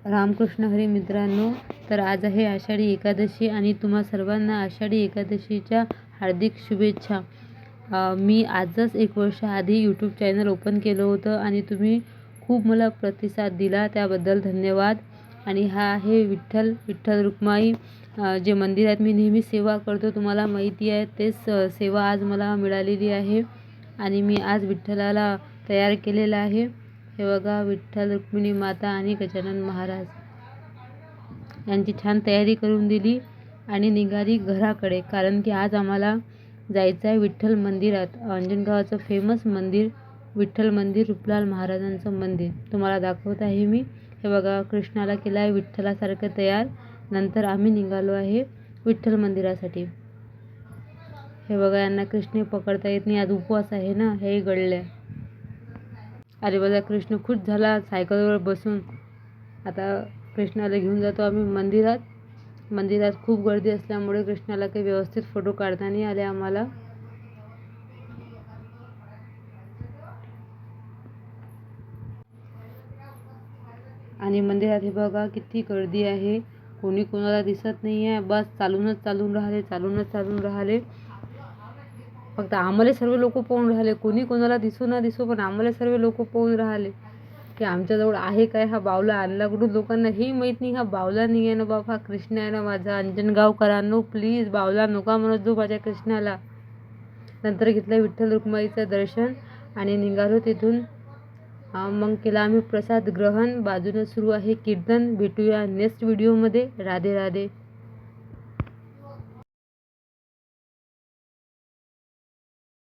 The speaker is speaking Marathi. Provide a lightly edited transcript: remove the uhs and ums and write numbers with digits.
रामकृष्ण हरी मित्रांनो, तर आज आहे आषाढी एकादशी आणि तुम्हा सर्वांना आषाढी एकादशीच्या हार्दिक शुभेच्छा. मी आजच 1 वर्ष आधी यूट्यूब चॅनल ओपन केलं होतं आणि तुम्ही खूप मला प्रतिसाद दिला, त्याबद्दल धन्यवाद. आणि हा आहे विठ्ठल रुक्माई जे मंदिरात मी नेहमी सेवा करतो, तुम्हाला माहिती आहे. तेच सेवा आज मला मिळालेली आहे आणि मी आज विठ्ठलाला तयार केलेलं आहे. हे बघा, विठ्ठल रुक्मिणी माता आणि गजानन महाराज यांची छान तयारी करून दिली आणि निघाली घराकडे, कारण की आज आम्हाला जायचं आहे विठ्ठल मंदिरात. अंजनगावचं फेमस मंदिर, विठ्ठल मंदिर, रूपलाल महाराजांचं मंदिर तुम्हाला दाखवत आहे मी. हे बघा, कृष्णाला केलं आहे विठ्ठलासारखं तयार. नंतर आम्ही निघालो आहे विठ्ठल मंदिरासाठी. हे बघा, यांना कृष्ण पकडता येत नाही, आज उपवास आहे ना, हे गळल्या. अरे बघा, कृष्ण खुश झाला सायकलवर बसून. आता कृष्णाला घेऊन जातो आम्ही मंदिरात. मंदिरात खूप गर्दी असल्यामुळे कृष्णाला काही व्यवस्थित फोटो काढता नाही आले आम्हाला. आणि मंदिरात हे बघा किती गर्दी आहे, कोणी कोणाला दिसत नाही आहे. बस चालून राहिले. फक्त आम्हाला सर्व लोक पाहून राहिले, कोणी कोणाला दिसू ना दिसू, पण आम्हाला सर्व लोक पाहून राहिले की आमच्याजवळ आहे काय, हा बावला आणला कुठून. लोकांना हे माहीत नाही हा बावला नाही आहे ना बाबा, हा कृष्ण आहे ना माझा. अंजनगावकरांनो प्लीज बावला नका म्हणत जो माझ्या कृष्णाला. नंतर घेतलं विठ्ठल रुक्माईचं दर्शन आणि निघालो तिथून. मग केला आम्ही प्रसाद ग्रहण. बाजूने सुरू आहे कीर्तन. भेटूया नेक्स्ट व्हिडिओमध्ये. राधे राधे.